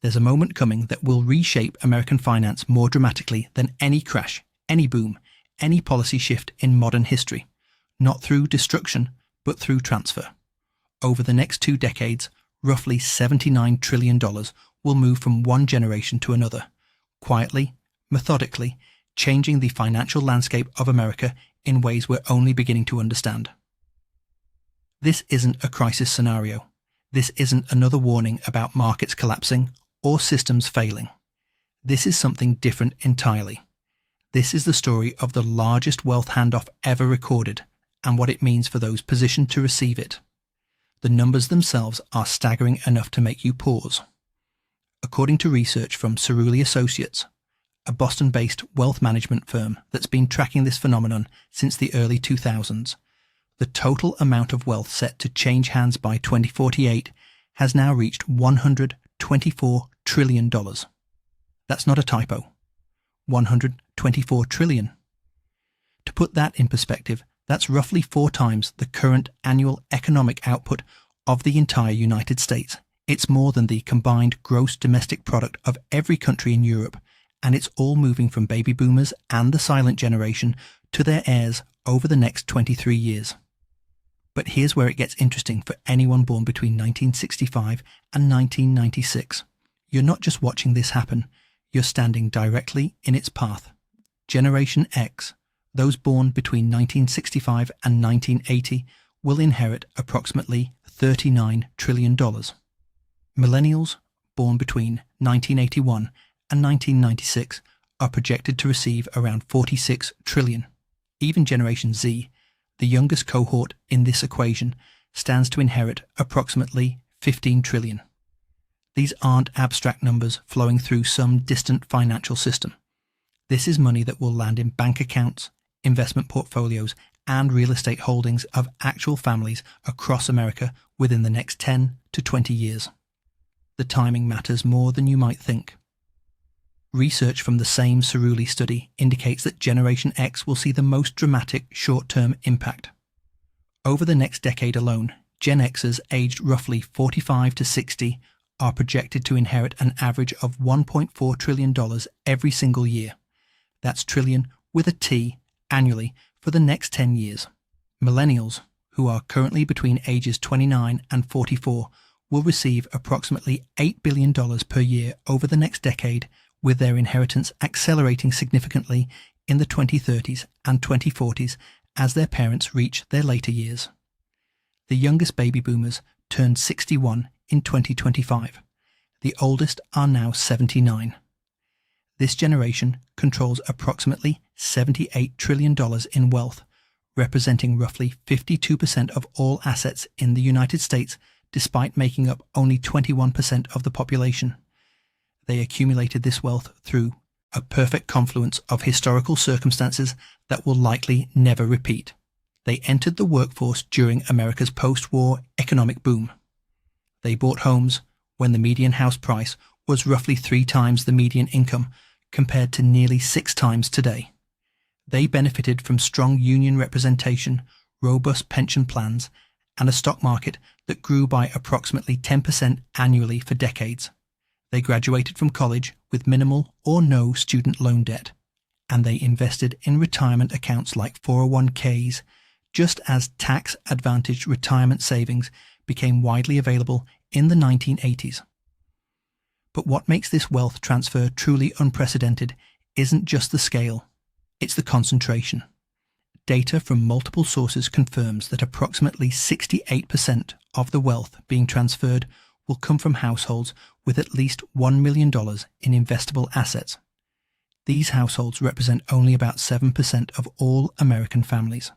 There's a moment coming that will reshape American finance more dramatically than any crash, any boom, any policy shift in modern history, not through destruction, but through transfer. Over the next 2 decades, roughly $79 trillion will move from one generation to another, quietly, methodically, changing the financial landscape of America in ways we're only beginning to understand. This isn't a crisis scenario. This isn't another warning about markets collapsing or systems failing. This is something different entirely. This is the story of the largest wealth handoff ever recorded and what it means for those positioned to receive it. The numbers themselves are staggering enough to make you pause. According to research from Cerulli Associates, a Boston-based wealth management firm that's been tracking this phenomenon since the early 2000s, the total amount of wealth set to change hands by 2048 has now reached $124 trillion. That's not a typo. 124 trillion. To put that in perspective, that's roughly 4 times the current annual economic output of the entire United States. It's more than the combined gross domestic product of every country in Europe, and it's all moving from baby boomers and the silent generation to their heirs over the next 23 years. But here's where it gets interesting for anyone born between 1965 and 1996. You're not just watching this happen, you're standing directly in its path. Generation X, those born between 1965 and 1980, will inherit approximately $39 trillion. Millennials, born between 1981 and 1996, are projected to receive around $46 trillion. Even Generation Z, the youngest cohort in this equation, stands to inherit approximately $15 trillion. These aren't abstract numbers flowing through some distant financial system. This is money that will land in bank accounts, investment portfolios, and real estate holdings of actual families across America within the next 10 to 20 years. The timing matters more than you might think. Research from the same Cerulli study indicates that Generation X will see the most dramatic short-term impact. Over the next decade alone, Gen Xers aged roughly 45 to 60 are projected to inherit an average of $1.4 trillion every single year. That's trillion with a T annually for the next 10 years. Millennials, who are currently between ages 29 and 44, will receive approximately $8 billion per year over the next decade, with their inheritance accelerating significantly in the 2030s and 2040s as their parents reach their later years. The youngest baby boomers turned 61 in 2025. The oldest are now 79. This generation controls approximately $78 trillion in wealth, representing roughly 52% of all assets in the United States, despite making up only 21% of the population. They accumulated this wealth through a perfect confluence of historical circumstances that will likely never repeat. They entered the workforce during America's post-war economic boom. They bought homes when the median house price was roughly 3 times the median income, compared to nearly 6 times today. They benefited from strong union representation, robust pension plans, and a stock market that grew by approximately 10% annually for decades. They graduated from college with minimal or no student loan debt, and they invested in retirement accounts like 401ks, just as tax-advantaged retirement savings became widely available in the 1980s. But what makes this wealth transfer truly unprecedented isn't just the scale, it's the concentration. Data from multiple sources confirms that approximately 68% of the wealth being transferred will come from households with at least $1 million in investable assets. These households represent only about 7% of all American families.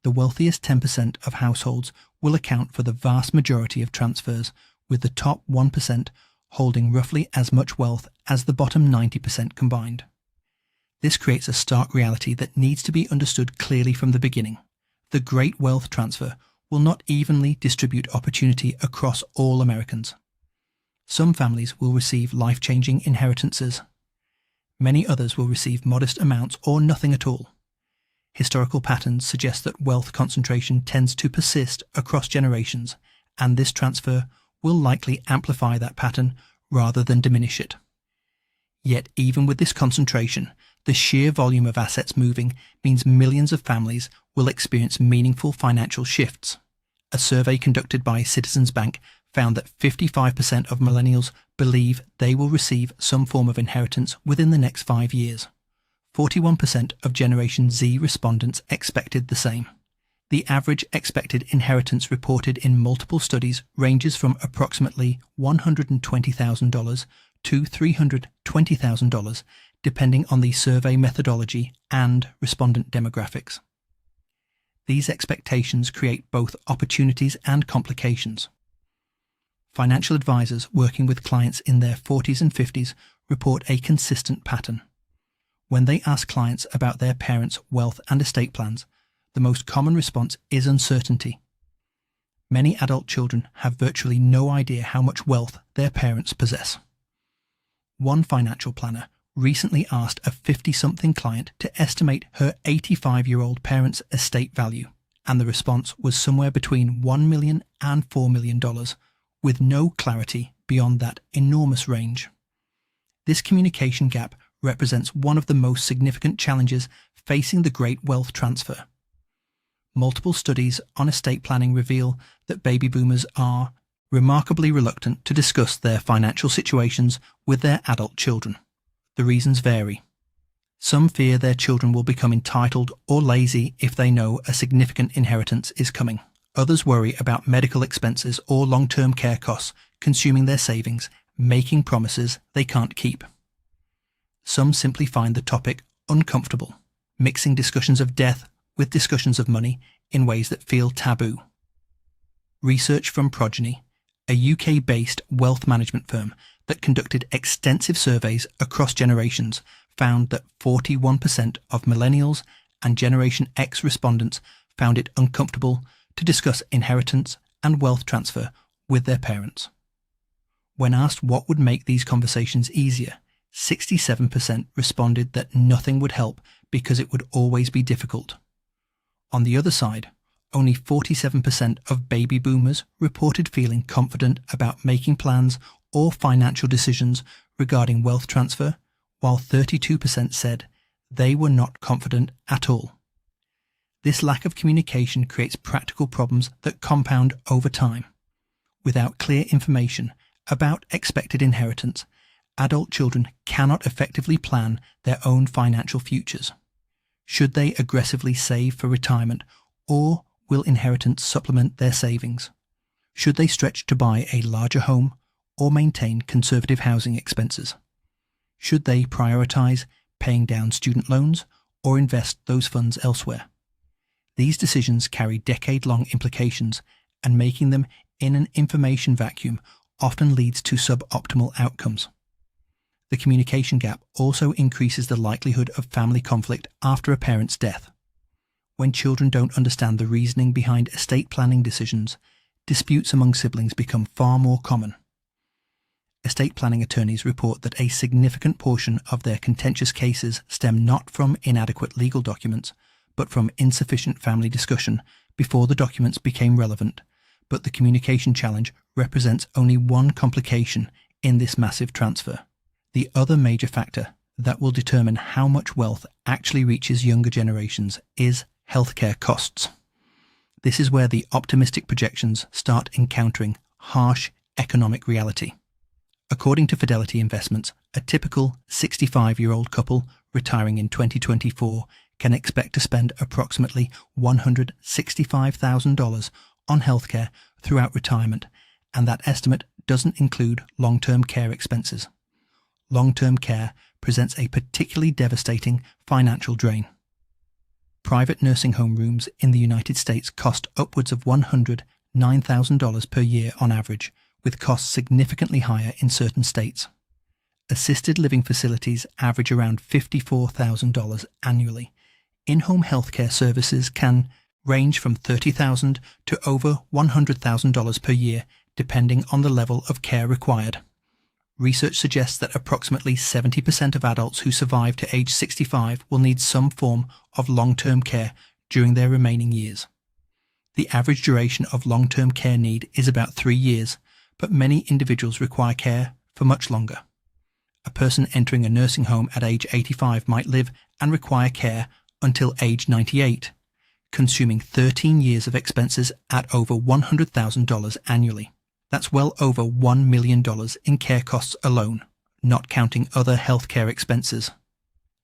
The wealthiest 10% of households will account for the vast majority of transfers, with the top 1% holding roughly as much wealth as the bottom 90% combined. This creates a stark reality that needs to be understood clearly from the beginning. The great wealth transfer will not evenly distribute opportunity across all Americans. Some families will receive life-changing inheritances. Many others will receive modest amounts or nothing at all. Historical patterns suggest that wealth concentration tends to persist across generations, and this transfer will likely amplify that pattern rather than diminish it. Yet even with this concentration, the sheer volume of assets moving means millions of families will experience meaningful financial shifts. A survey conducted by Citizens Bank found that 55% of millennials believe they will receive some form of inheritance within the next 5 years. 41% of Generation Z respondents expected the same. The average expected inheritance reported in multiple studies ranges from approximately $120,000 to $320,000, depending on the survey methodology and respondent demographics. These expectations create both opportunities and complications. Financial advisors working with clients in their 40s and 50s report a consistent pattern. When they ask clients about their parents' wealth and estate plans, the most common response is uncertainty. Many adult children have virtually no idea how much wealth their parents possess. One financial planner recently asked a 50-something client to estimate her 85-year-old parents' estate value, and the response was somewhere between $1 million and $4 million, with no clarity beyond that enormous range. This communication gap represents one of the most significant challenges facing the great wealth transfer. Multiple studies on estate planning reveal that baby boomers are remarkably reluctant to discuss their financial situations with their adult children. The reasons vary. Some fear their children will become entitled or lazy if they know a significant inheritance is coming. Others worry about medical expenses or long-term care costs consuming their savings, making promises they can't keep. Some simply find the topic uncomfortable, mixing discussions of death with discussions of money in ways that feel taboo. Research from Progeny, a UK-based wealth management firm that conducted extensive surveys across generations, found that 41% of millennials and Generation X respondents found it uncomfortable to discuss inheritance and wealth transfer with their parents. When asked what would make these conversations easier, 67% responded that nothing would help because it would always be difficult. On the other side, only 47% of baby boomers reported feeling confident about making plans or financial decisions regarding wealth transfer, while 32% said they were not confident at all. This lack of communication creates practical problems that compound over time. Without clear information about expected inheritance, adult children cannot effectively plan their own financial futures. Should they aggressively save for retirement, or will inheritance supplement their savings? Should they stretch to buy a larger home or maintain conservative housing expenses? Should they prioritize paying down student loans or invest those funds elsewhere? These decisions carry decade-long implications, and making them in an information vacuum often leads to suboptimal outcomes. The communication gap also increases the likelihood of family conflict after a parent's death. When children don't understand the reasoning behind estate planning decisions, disputes among siblings become far more common. Estate planning attorneys report that a significant portion of their contentious cases stem not from inadequate legal documents, but from insufficient family discussion before the documents became relevant. But the communication challenge represents only one complication in this massive transfer. The other major factor that will determine how much wealth actually reaches younger generations is healthcare costs. This is where the optimistic projections start encountering harsh economic reality. According to Fidelity Investments, a typical 65-year-old couple retiring in 2024 can expect to spend approximately $165,000 on healthcare throughout retirement, and that estimate doesn't include long-term care expenses. Long-term care presents a particularly devastating financial drain. Private nursing home rooms in the United States cost upwards of $109,000 per year on average, with costs significantly higher in certain states. Assisted living facilities average around $54,000 annually. In-home healthcare services can range from $30,000 to over $100,000 per year, depending on the level of care required. Research suggests that approximately 70% of adults who survive to age 65 will need some form of long-term care during their remaining years. The average duration of long-term care need is about 3 years, but many individuals require care for much longer. A person entering a nursing home at age 85 might live and require care until age 98, consuming 13 years of expenses at over $100,000 annually. That's well over $1 million in care costs alone, not counting other healthcare expenses.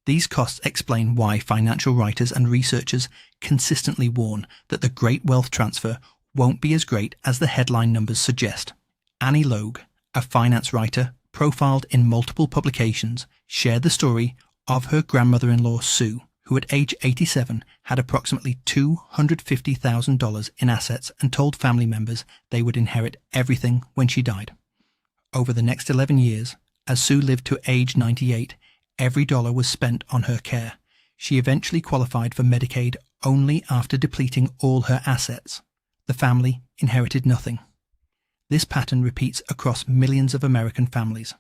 These costs explain why financial writers and researchers consistently warn that the great wealth transfer won't be as great as the headline numbers suggest. Annie Logue, a finance writer profiled in multiple publications, shared the story of her grandmother-in-law Sue, who at age 87 had approximately $250,000 in assets and told family members they would inherit everything when she died. Over the next 11 years, as Sue lived to age 98, every dollar was spent on her care. She eventually qualified for Medicaid only after depleting all her assets. The family inherited nothing. This pattern repeats across millions of American families.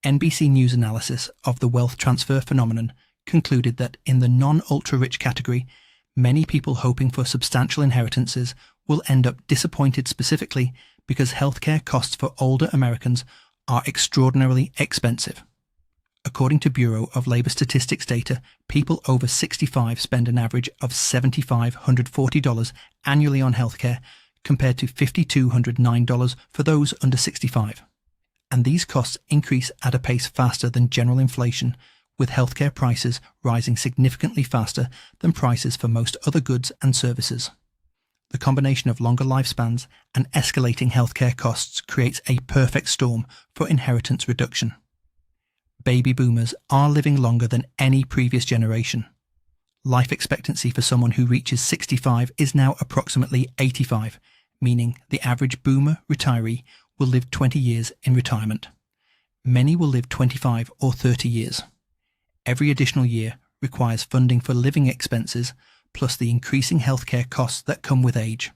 NBC News analysis of the wealth transfer phenomenon concluded that in the non-ultra-rich category, many people hoping for substantial inheritances will end up disappointed specifically because healthcare costs for older Americans are extraordinarily expensive. According to Bureau of Labor Statistics data, people over 65 spend an average of $7,540 annually on healthcare compared to $5,209 for those under 65. And these costs increase at a pace faster than general inflation, with healthcare prices rising significantly faster than prices for most other goods and services. The combination of longer lifespans and escalating healthcare costs creates a perfect storm for inheritance reduction. Baby boomers are living longer than any previous generation. Life expectancy for someone who reaches 65 is now approximately 85, meaning the average boomer retiree will live 20 years in retirement. Many will live 25 or 30 years. Every additional year requires funding for living expenses, plus the increasing healthcare costs that come with age.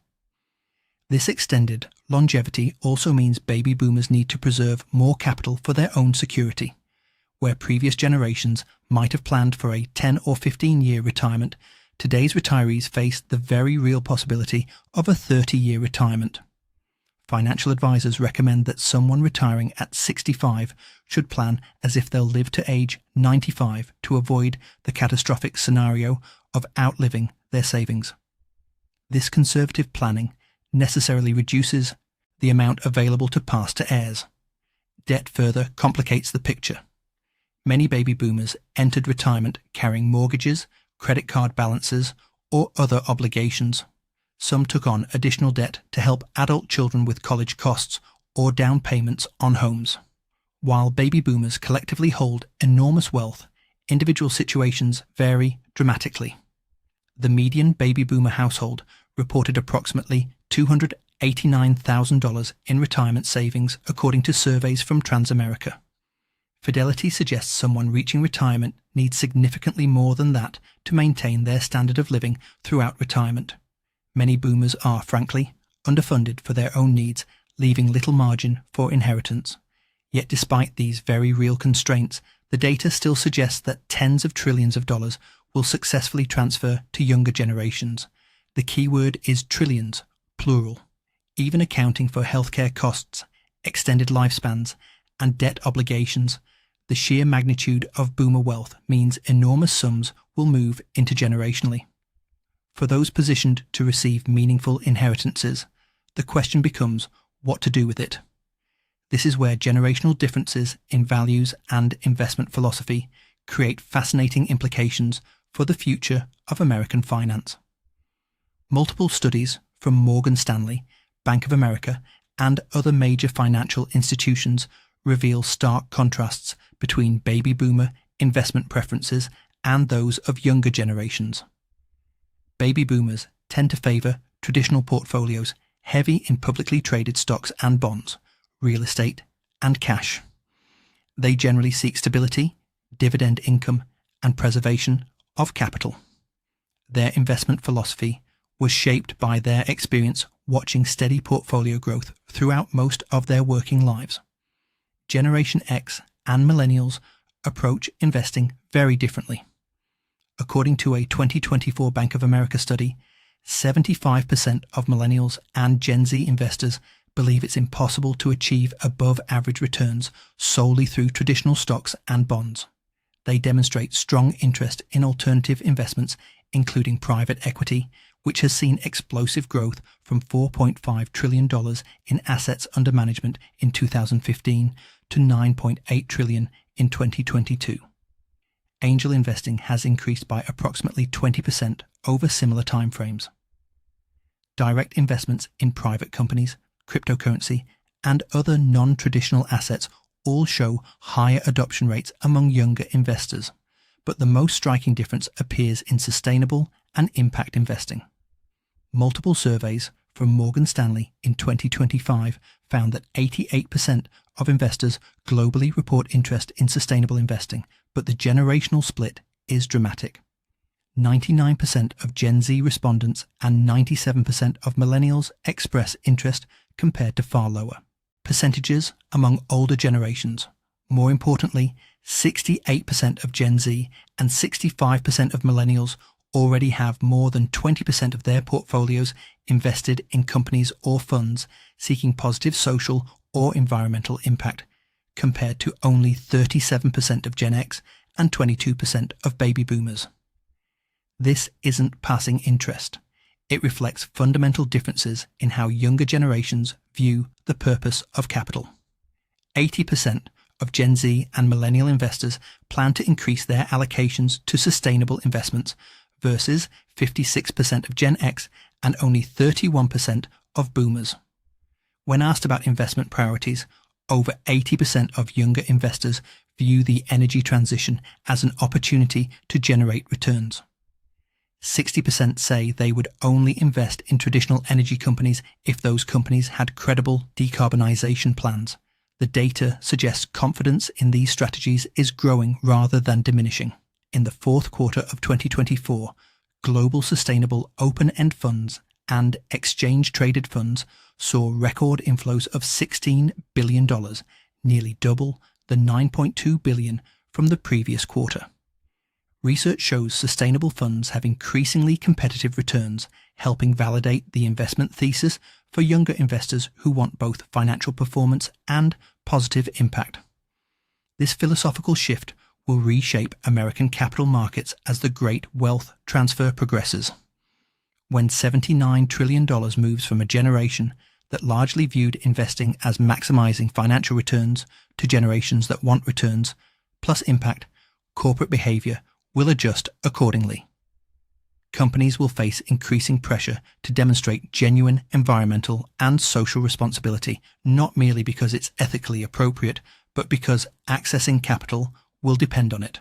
This extended longevity also means baby boomers need to preserve more capital for their own security. Where previous generations might have planned for a 10 or 15-year retirement, today's retirees face the very real possibility of a 30-year retirement. Financial advisors recommend that someone retiring at 65 should plan as if they'll live to age 95 to avoid the catastrophic scenario of outliving their savings. This conservative planning necessarily reduces the amount available to pass to heirs. Debt further complicates the picture. Many baby boomers entered retirement carrying mortgages, credit card balances, or other obligations. Some took on additional debt to help adult children with college costs or down payments on homes. While baby boomers collectively hold enormous wealth, individual situations vary dramatically. The median baby boomer household reported approximately $289,000 in retirement savings according to surveys from Transamerica. Fidelity suggests someone reaching retirement needs significantly more than that to maintain their standard of living throughout retirement. Many boomers are, frankly, underfunded for their own needs, leaving little margin for inheritance. Yet despite these very real constraints, the data still suggests that tens of trillions of dollars will successfully transfer to younger generations. The key word is trillions, plural. Even accounting for healthcare costs, extended lifespans, and debt obligations, the sheer magnitude of boomer wealth means enormous sums will move intergenerationally. For those positioned to receive meaningful inheritances, the question becomes what to do with it. This is where generational differences in values and investment philosophy create fascinating implications for the future of American finance. Multiple studies from Morgan Stanley, Bank of America, and other major financial institutions reveal stark contrasts between baby boomer investment preferences and those of younger generations. Baby boomers tend to favor traditional portfolios heavy in publicly traded stocks and bonds, real estate, and cash. They generally seek stability, dividend income, and preservation of capital. Their investment philosophy was shaped by their experience watching steady portfolio growth throughout most of their working lives. Generation X and millennials approach investing very differently. According to a 2024 Bank of America study, 75% of millennials and Gen Z investors believe it's impossible to achieve above-average returns solely through traditional stocks and bonds. They demonstrate strong interest in alternative investments, including private equity, which has seen explosive growth from $4.5 trillion in assets under management in 2015 to $9.8 trillion in 2022. Angel investing has increased by approximately 20% over similar timeframes. Direct investments in private companies, cryptocurrency, and other non-traditional assets all show higher adoption rates among younger investors, but the most striking difference appears in sustainable and impact investing. Multiple surveys from Morgan Stanley in 2025 found that 88% of investors globally report interest in sustainable investing, but the generational split is dramatic. 99% of Gen Z respondents and 97% of millennials express interest compared to far lower percentages among older generations. More importantly, 68% of Gen Z and 65% of millennials already have more than 20% of their portfolios invested in companies or funds seeking positive social or environmental impact, compared to only 37% of Gen X and 22% of baby boomers. This isn't passing interest. It reflects fundamental differences in how younger generations view the purpose of capital. 80% of Gen Z and millennial investors plan to increase their allocations to sustainable investments versus 56% of Gen X and only 31% of boomers. When asked about investment priorities, over 80% of younger investors view the energy transition as an opportunity to generate returns. 60% say they would only invest in traditional energy companies if those companies had credible decarbonization plans. The data suggests confidence in these strategies is growing rather than diminishing. In the fourth quarter of 2024, global sustainable open-end funds and exchange-traded funds saw record inflows of $16 billion, nearly double the $9.2 billion from the previous quarter. Research shows sustainable funds have increasingly competitive returns, helping validate the investment thesis for younger investors who want both financial performance and positive impact. This philosophical shift will reshape American capital markets as the great wealth transfer progresses. When $79 trillion moves from a generation that largely viewed investing as maximizing financial returns to generations that want returns plus impact, corporate behavior will adjust accordingly. Companies will face increasing pressure to demonstrate genuine environmental and social responsibility, not merely because it's ethically appropriate, but because accessing capital will depend on it.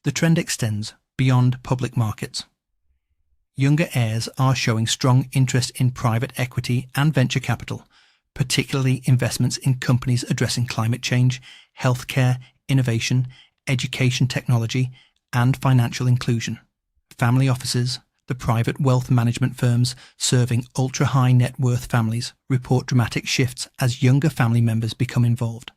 The trend extends beyond public markets. Younger heirs are showing strong interest in private equity and venture capital, particularly investments in companies addressing climate change, healthcare, innovation, education technology, and financial inclusion. Family offices, the private wealth management firms serving ultra-high net worth families, report dramatic shifts as younger family members become involved.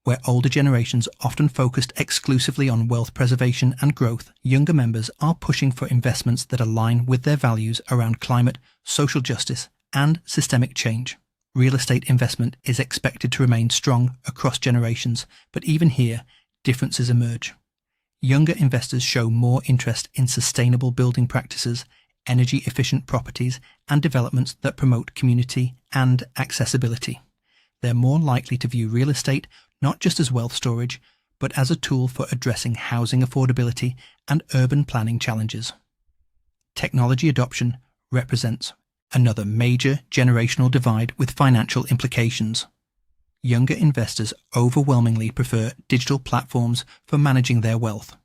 Where older generations often focused exclusively on wealth preservation and growth, younger members are pushing for investments that align with their values around climate, social justice, and systemic change. Real estate investment is expected to remain strong across generations, but even here, differences emerge. Younger investors show more interest in sustainable building practices, energy-efficient properties, and developments that promote community and accessibility. They're more likely to view real estate not just as wealth storage, but as a tool for addressing housing affordability and urban planning challenges. Technology adoption represents another major generational divide with financial implications. Younger investors overwhelmingly prefer digital platforms for managing their wealth.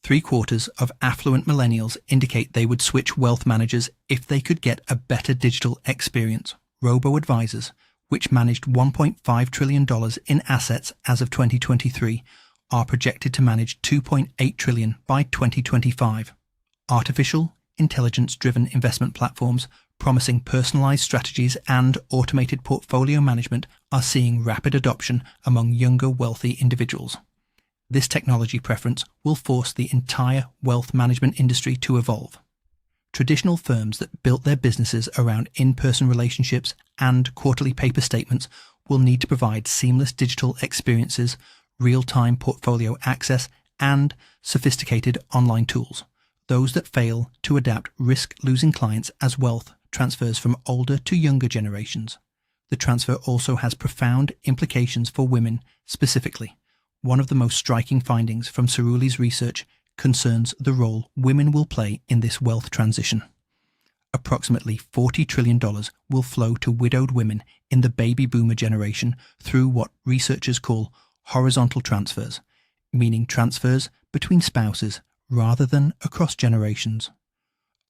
3/4 of affluent millennials indicate they would switch wealth managers if they could get a better digital experience. Robo-advisors, which managed $1.5 trillion in assets as of 2023, are projected to manage $2.8 trillion by 2025. Artificial intelligence-driven investment platforms promising personalized strategies and automated portfolio management are seeing rapid adoption among younger wealthy individuals. This technology preference will force the entire wealth management industry to evolve. Traditional firms that built their businesses around in-person relationships and quarterly paper statements will need to provide seamless digital experiences, real-time portfolio access, and sophisticated online tools. Those that fail to adapt risk losing clients as wealth transfers from older to younger generations. The transfer also has profound implications for women specifically. One of the most striking findings from Cerulli's research concerns the role women will play in this wealth transition. Approximately $40 trillion will flow to widowed women in the baby boomer generation through what researchers call horizontal transfers, meaning transfers between spouses rather than across generations.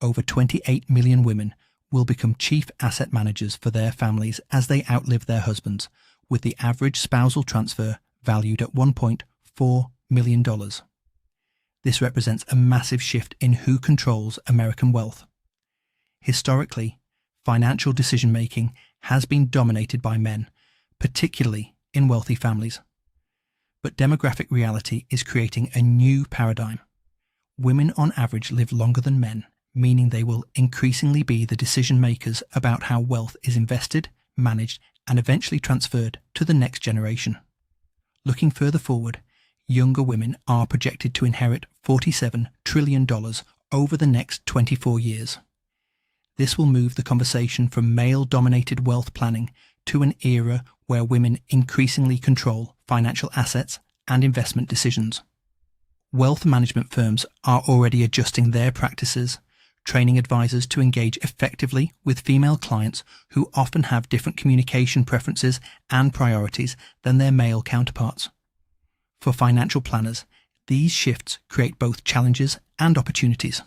Over 28 million women will become chief asset managers for their families as they outlive their husbands, with the average spousal transfer valued at $1.4 million. This represents a massive shift in who controls American wealth. Historically, financial decision-making has been dominated by men, particularly in wealthy families. But demographic reality is creating a new paradigm. Women on average live longer than men, meaning they will increasingly be the decision-makers about how wealth is invested, managed, and eventually transferred to the next generation. Looking further forward, younger women are projected to inherit $47 trillion over the next 24 years. This will move the conversation from male-dominated wealth planning to an era where women increasingly control financial assets and investment decisions. Wealth management firms are already adjusting their practices, training advisors to engage effectively with female clients who often have different communication preferences and priorities than their male counterparts. For financial planners, these shifts create both challenges and opportunities.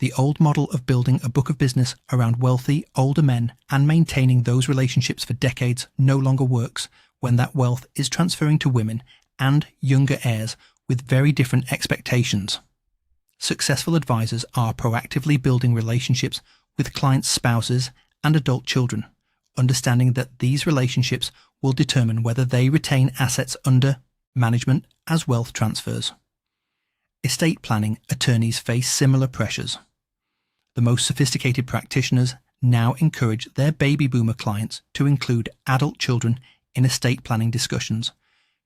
The old model of building a book of business around wealthy, older men and maintaining those relationships for decades no longer works when that wealth is transferring to women and younger heirs with very different expectations. Successful advisors are proactively building relationships with clients' spouses and adult children, understanding that these relationships will determine whether they retain assets under management as wealth transfers. Estate planning attorneys face similar pressures. The most sophisticated practitioners now encourage their baby boomer clients to include adult children in estate planning discussions,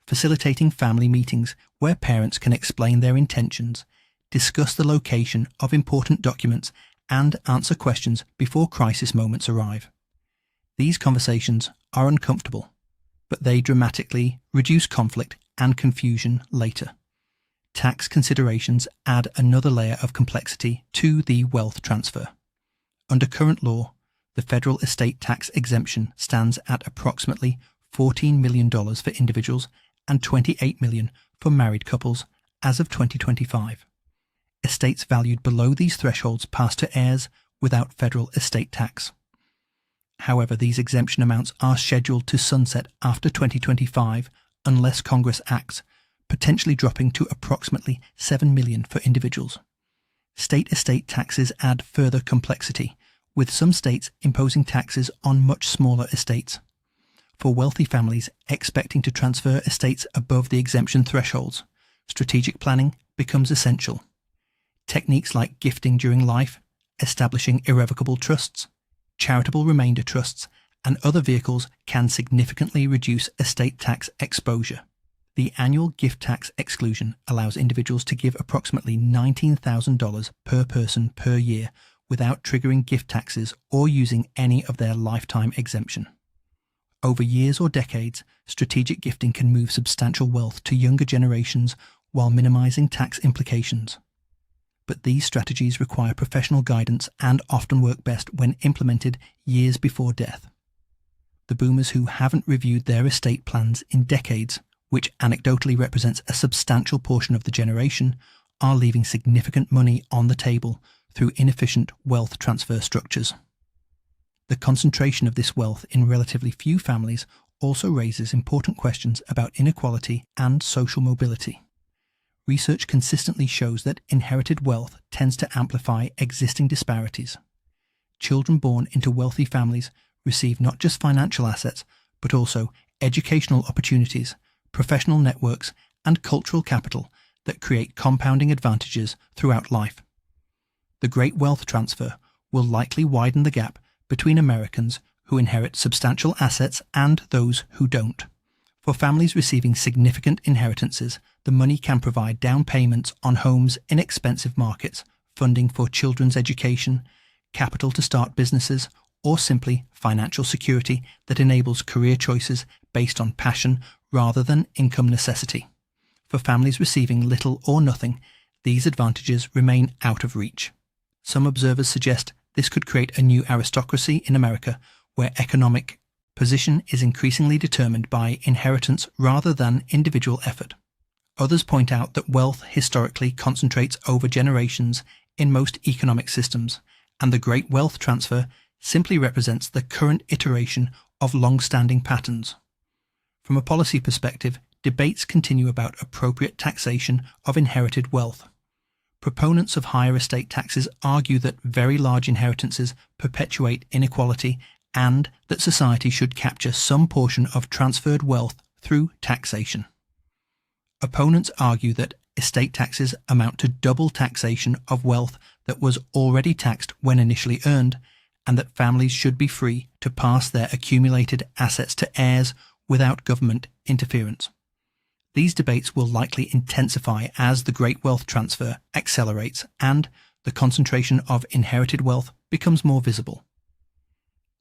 facilitating family meetings where parents can explain their intentions, discuss the location of important documents, and answer questions before crisis moments arrive. These conversations are uncomfortable, but they dramatically reduce conflict and confusion later. Tax considerations add another layer of complexity to the wealth transfer. Under current law, the federal estate tax exemption stands at approximately $14 million for individuals and $28 million for married couples as of 2025. Estates valued below these thresholds pass to heirs without federal estate tax. However, these exemption amounts are scheduled to sunset after 2025 unless Congress acts, potentially dropping to approximately $7 million for individuals. State estate taxes add further complexity, with some states imposing taxes on much smaller estates. For wealthy families expecting to transfer estates above the exemption thresholds, strategic planning becomes essential. Techniques like gifting during life, establishing irrevocable trusts, charitable remainder trusts, and other vehicles can significantly reduce estate tax exposure. The annual gift tax exclusion allows individuals to give approximately $19,000 per person per year without triggering gift taxes or using any of their lifetime exemption. Over years or decades, strategic gifting can move substantial wealth to younger generations while minimizing tax implications. But these strategies require professional guidance and often work best when implemented years before death. The boomers who haven't reviewed their estate plans in decades, which anecdotally represents a substantial portion of the generation, are leaving significant money on the table through inefficient wealth transfer structures. The concentration of this wealth in relatively few families also raises important questions about inequality and social mobility. Research consistently shows that inherited wealth tends to amplify existing disparities. Children born into wealthy families receive not just financial assets, but also educational opportunities, professional networks, and cultural capital that create compounding advantages throughout life. The great wealth transfer will likely widen the gap between Americans who inherit substantial assets and those who don't. For families receiving significant inheritances, the money can provide down payments on homes in expensive markets, funding for children's education, capital to start businesses, or simply financial security that enables career choices based on passion rather than income necessity. For families receiving little or nothing, these advantages remain out of reach. Some observers suggest this could create a new aristocracy in America where economic position is increasingly determined by inheritance rather than individual effort. Others point out that wealth historically concentrates over generations in most economic systems, and the great wealth transfer simply represents the current iteration of long-standing patterns. From a policy perspective, debates continue about appropriate taxation of inherited wealth. Proponents of higher estate taxes argue that very large inheritances perpetuate inequality and that society should capture some portion of transferred wealth through taxation. Opponents argue that estate taxes amount to double taxation of wealth that was already taxed when initially earned, and that families should be free to pass their accumulated assets to heirs without government interference. These debates will likely intensify as the great wealth transfer accelerates and the concentration of inherited wealth becomes more visible.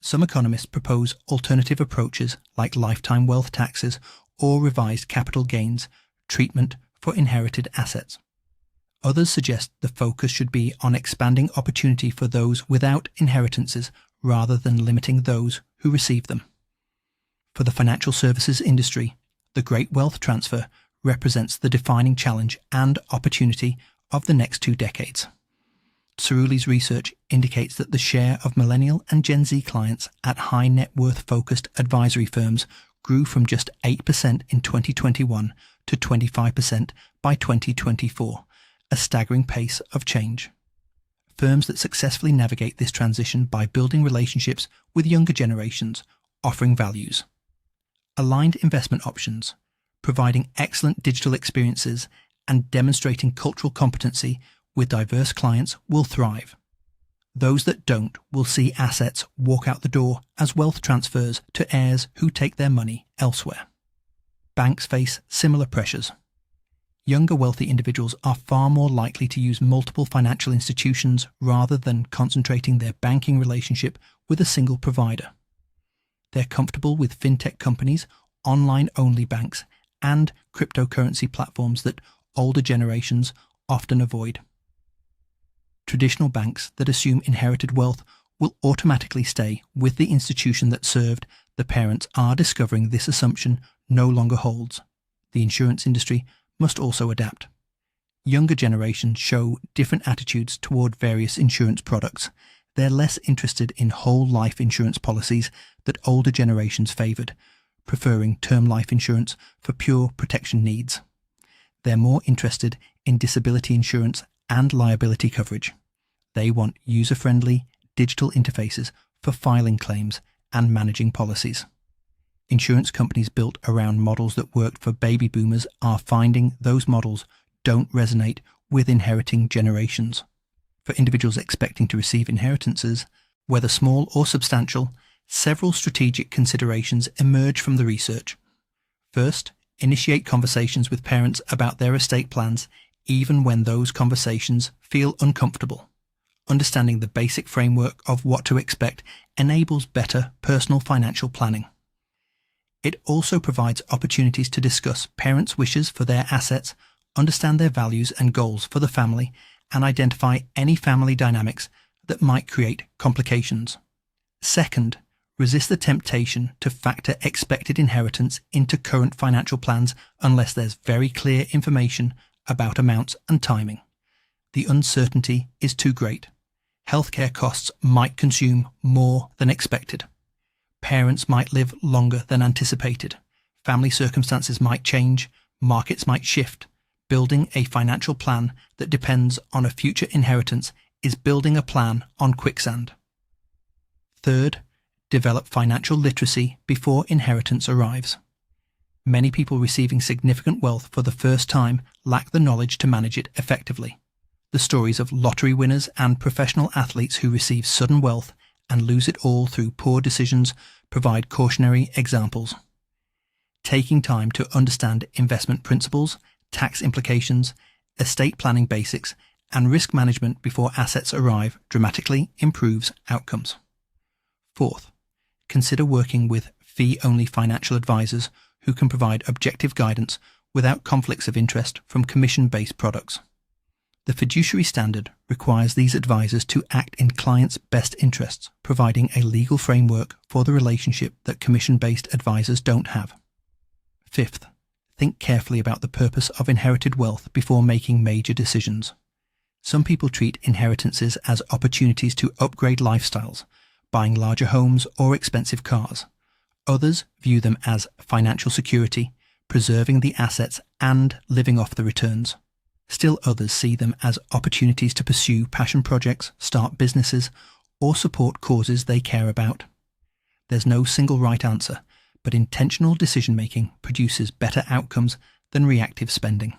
Some economists propose alternative approaches like lifetime wealth taxes or revised capital gains treatment for inherited assets. Others suggest the focus should be on expanding opportunity for those without inheritances rather than limiting those who receive them. For the financial services industry, the great wealth transfer represents the defining challenge and opportunity of the next 2 decades. Cerule's research indicates that the share of millennial and Gen Z clients at high net worth focused advisory firms grew from just 8% in 2021 to 25% by 2024, a staggering pace of change. Firms that successfully navigate this transition by building relationships with younger generations, offering values. Aligned investment options, providing excellent digital experiences and demonstrating cultural competency with diverse clients will thrive. Those that don't will see assets walk out the door as wealth transfers to heirs who take their money elsewhere. Banks face similar pressures. Younger wealthy individuals are far more likely to use multiple financial institutions rather than concentrating their banking relationship with a single provider. They're comfortable with fintech companies, online-only banks, and cryptocurrency platforms that older generations often avoid. Traditional banks that assume inherited wealth will automatically stay with the institution that served the parents are discovering this assumption no longer holds. The insurance industry must also adapt. Younger generations show different attitudes toward various insurance products. They're less interested in whole life insurance policies that older generations favored, preferring term life insurance for pure protection needs. They're more interested in disability insurance and liability coverage. They want user-friendly digital interfaces for filing claims and managing policies. Insurance companies built around models that worked for baby boomers are finding those models don't resonate with inheriting generations. For individuals expecting to receive inheritances, whether small or substantial, several strategic considerations emerge from the research. First, initiate conversations with parents about their estate plans, even when those conversations feel uncomfortable. Understanding the basic framework of what to expect enables better personal financial planning. It also provides opportunities to discuss parents' wishes for their assets, understand their values and goals for the family, and identify any family dynamics that might create complications. Second, resist the temptation to factor expected inheritance into current financial plans unless there's very clear information about amounts and timing. The uncertainty is too great. Healthcare costs might consume more than expected. Parents might live longer than anticipated. Family circumstances might change. Markets might shift. Building a financial plan that depends on a future inheritance is building a plan on quicksand. Third, develop financial literacy before inheritance arrives. Many people receiving significant wealth for the first time lack the knowledge to manage it effectively. The The stories of lottery winners and professional athletes who receive sudden wealth and lose it all through poor decisions provide cautionary examples. Taking time to understand investment principles, tax implications, estate planning basics, and risk management before assets arrive dramatically improves outcomes. Fourth, consider working with fee-only financial advisors who can provide objective guidance without conflicts of interest from commission-based products. The fiduciary standard requires these advisors to act in clients' best interests, providing a legal framework for the relationship that commission-based advisors don't have. Fifth, think carefully about the purpose of inherited wealth before making major decisions. Some people treat inheritances as opportunities to upgrade lifestyles, buying larger homes or expensive cars. Others view them as financial security, preserving the assets and living off the returns. Still others see them as opportunities to pursue passion projects, start businesses, or support causes they care about. There's no single right answer, but intentional decision-making produces better outcomes than reactive spending.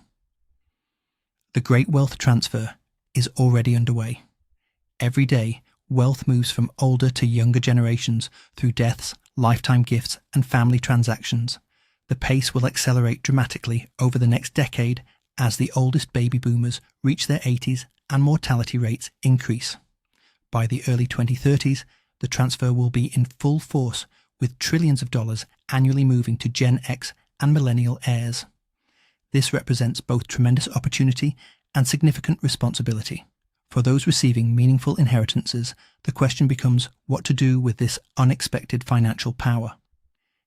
The great wealth transfer is already underway. Every day, wealth moves from older to younger generations through deaths, lifetime gifts, and family transactions. The pace will accelerate dramatically over the next decade as the oldest baby boomers reach their 80s and mortality rates increase. By the early 2030s, the transfer will be in full force, with trillions of dollars annually moving to Gen X and millennial heirs. This represents both tremendous opportunity and significant responsibility. For those receiving meaningful inheritances, the question becomes what to do with this unexpected financial power.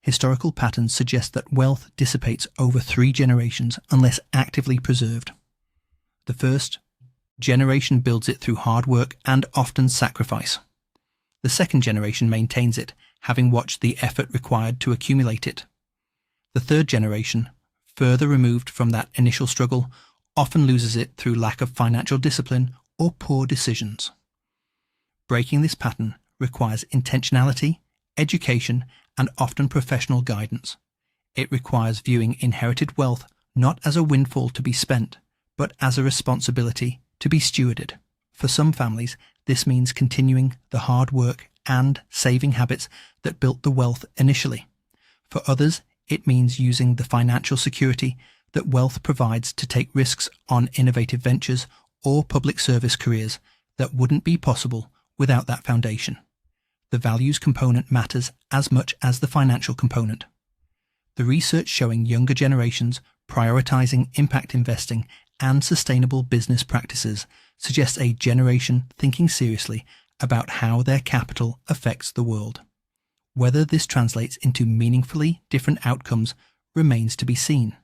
Historical patterns suggest that wealth dissipates over 3 generations unless actively preserved. The first generation builds it through hard work and often sacrifice. The second generation maintains it, having watched the effort required to accumulate it. The third generation, further removed from that initial struggle, often loses it through lack of financial discipline or poor decisions. Breaking this pattern requires intentionality, education, and often professional guidance. It requires viewing inherited wealth not as a windfall to be spent, but as a responsibility to be stewarded. For some families, this means continuing the hard work and saving habits that built the wealth initially. For others, it means using the financial security that wealth provides to take risks on innovative ventures or public service careers that wouldn't be possible without that foundation. The values component matters as much as the financial component. The research showing younger generations prioritizing impact investing and sustainable business practices suggests a generation thinking seriously about how their capital affects the world. Whether this translates into meaningfully different outcomes remains to be seen,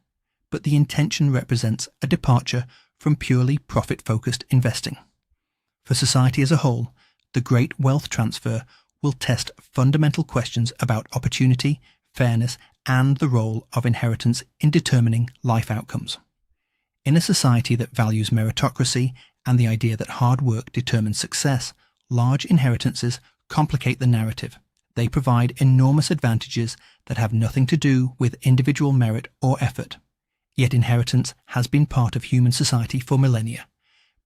but the intention represents a departure from purely profit-focused investing. For society as a whole, the great wealth transfer will test fundamental questions about opportunity, fairness, and the role of inheritance in determining life outcomes. In a society that values meritocracy and the idea that hard work determines success, large inheritances complicate the narrative. They provide enormous advantages that have nothing to do with individual merit or effort. Yet inheritance has been part of human society for millennia.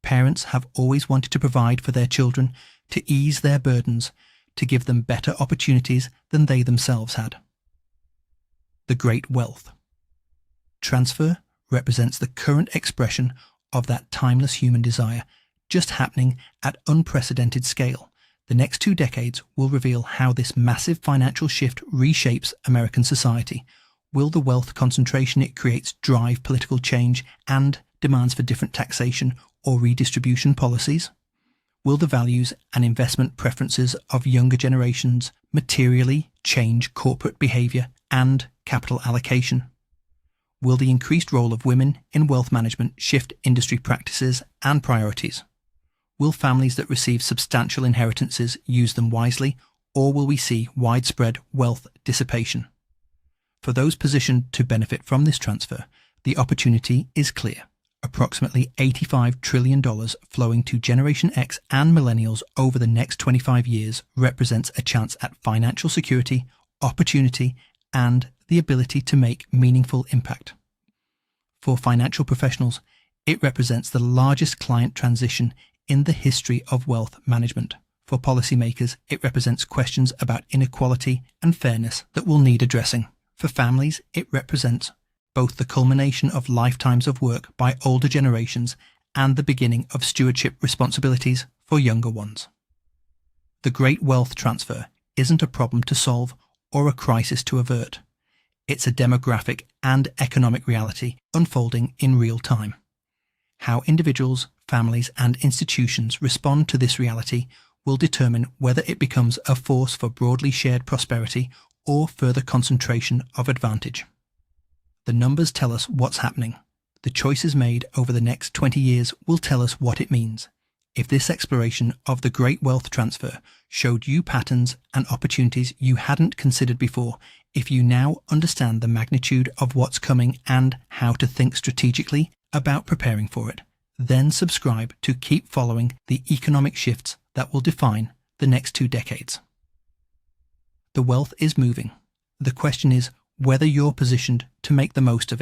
Parents have always wanted to provide for their children, to ease their burdens, to give them better opportunities than they themselves had. The great wealth transfer represents the current expression of that timeless human desire, just happening at unprecedented scale. The next 2 decades will reveal how this massive financial shift reshapes American society. Will the wealth concentration it creates drive political change and demands for different taxation or redistribution policies? Will the values and investment preferences of younger generations materially change corporate behavior and capital allocation? Will the increased role of women in wealth management shift industry practices and priorities? Will families that receive substantial inheritances use them wisely, or will we see widespread wealth dissipation? For those positioned to benefit from this transfer, the opportunity is clear. Approximately $85 trillion flowing to Generation X and millennials over the next 25 years represents a chance at financial security, opportunity, and the ability to make meaningful impact. For financial professionals, It represents the largest client transition in the history of wealth management. For policymakers, it represents questions about inequality and fairness that will need addressing. For families, it represents both the culmination of lifetimes of work by older generations and the beginning of stewardship responsibilities for younger ones. The great wealth transfer isn't a problem to solve or a crisis to avert. It's a demographic and economic reality unfolding in real time. How individuals, families, and institutions respond to this reality will determine whether it becomes a force for broadly shared prosperity or further concentration of advantage. The numbers tell us what's happening. The choices made over the next 20 years will tell us what it means. If this exploration of the great wealth transfer showed you patterns and opportunities you hadn't considered before, if you now understand the magnitude of what's coming and how to think strategically about preparing for it, then subscribe to keep following the economic shifts that will define the next 2 decades. The wealth is moving. The question is whether you're positioned to make the most of it.